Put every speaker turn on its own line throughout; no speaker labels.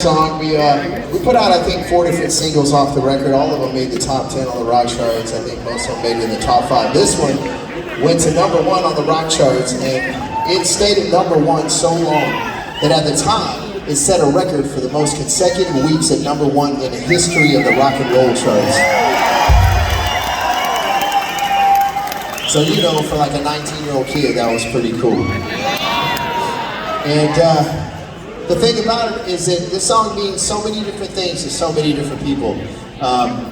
Song. We put out, I think, 4 different singles off the record. All of them made the top 10 on the rock charts. I think most of them made it in the top 5. This one went to number 1 on the rock charts, and it stayed at number 1 so long that at the time it set a record for the most consecutive weeks at number 1 in the history of the rock and roll charts. So for like a 19-year-old kid, that was pretty cool. And the thing about it is that this song means so many different things to so many different people.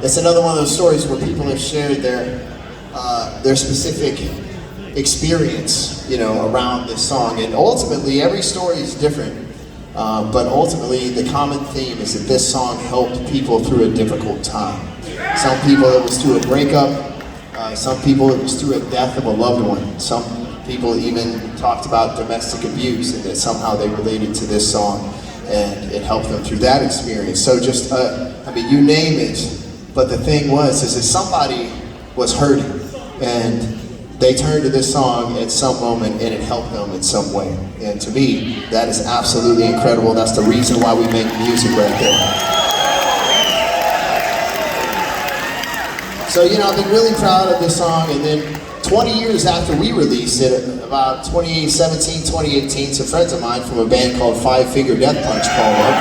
It's another one of those stories where people have shared their specific experience, around this song. And ultimately, every story is different. But ultimately, the common theme is that this song helped people through a difficult time. Some people it was through a breakup. Some people it was through a death of a loved one. Some people even talked about domestic abuse and that somehow they related to this song and it helped them through that experience. So just, you name it, but the thing is that somebody was hurting and they turned to this song at some moment and it helped them in some way. And to me, that is absolutely incredible. That's the reason why we make music right there. So, I've been really proud of this song, and then 20 years after we released it, about 2017, 2018, some friends of mine from a band called Five Finger Death Punch called up.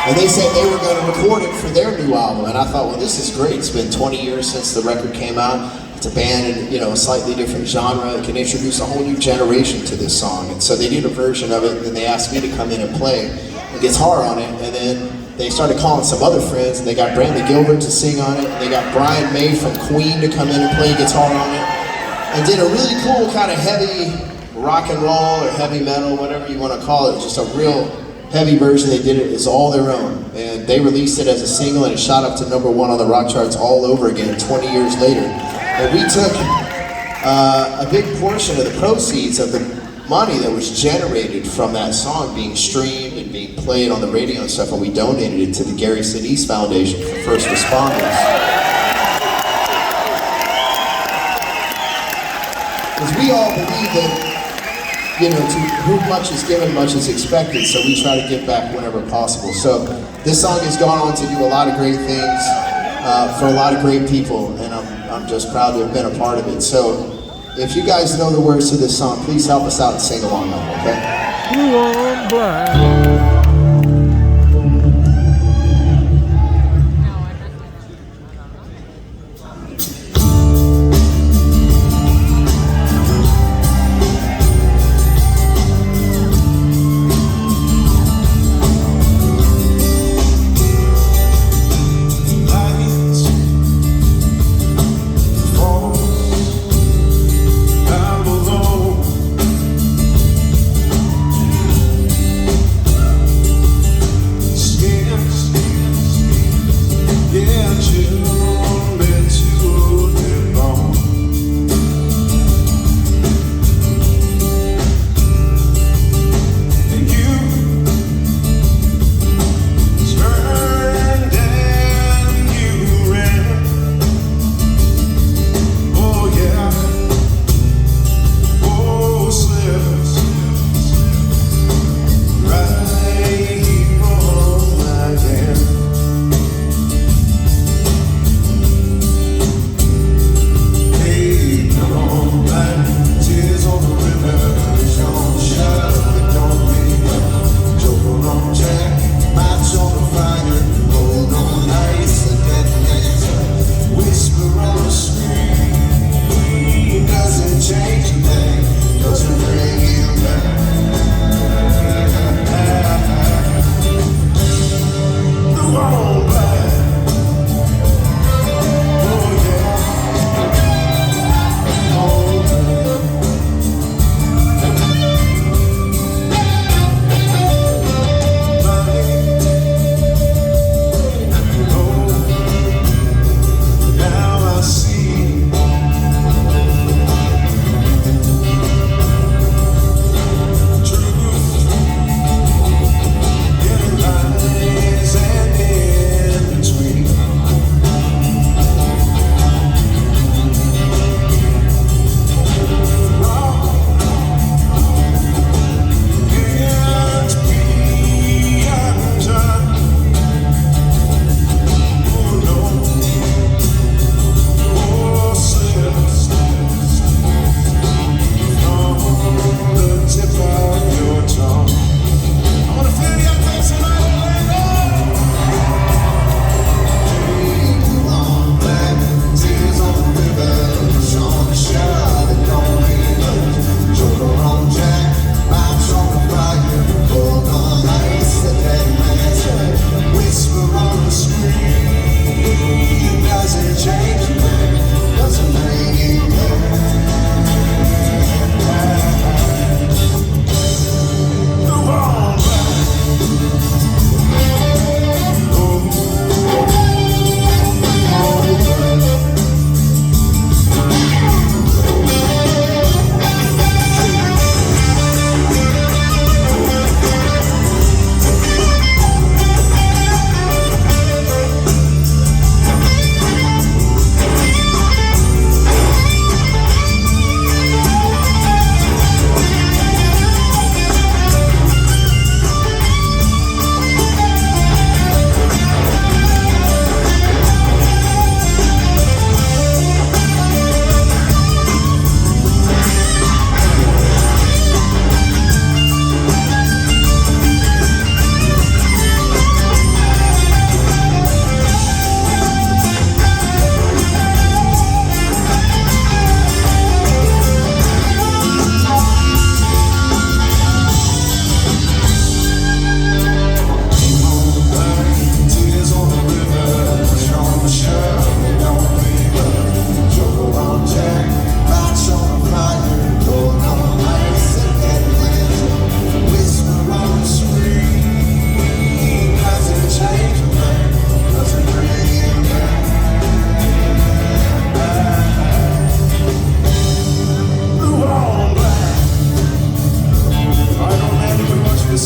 And they said they were going to record it for their new album, and I thought, well, this is great. It's been 20 years since the record came out. It's a band in, a slightly different genre. It can introduce a whole new generation to this song. And so they did a version of it, and they asked me to come in and play the guitar on it, and then they started calling some other friends, and they got Brandon Gilbert to sing on it, and they got Brian May from Queen to come in and play guitar on it, and did a really cool kind of heavy rock and roll or heavy metal, whatever you want to call it, just a real heavy version. They did it as all their own, and they released it as a single, and it shot up to number 1 on the rock charts all over again 20 years later. And we took a big portion of the proceeds of the money that was generated from that song being streamed and being played on the radio and stuff, and we donated it to the Gary Sinise Foundation for First Responders. Because we all believe that, to whom much is given, much is expected, so we try to give back whenever possible. So this song has gone on to do a lot of great things for a lot of great people, and I'm just proud to have been a part of it. So if you guys know the words to this song, please help us out and sing along with it, okay?
Blue on black.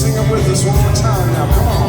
Sing it with us one more time now. Come on.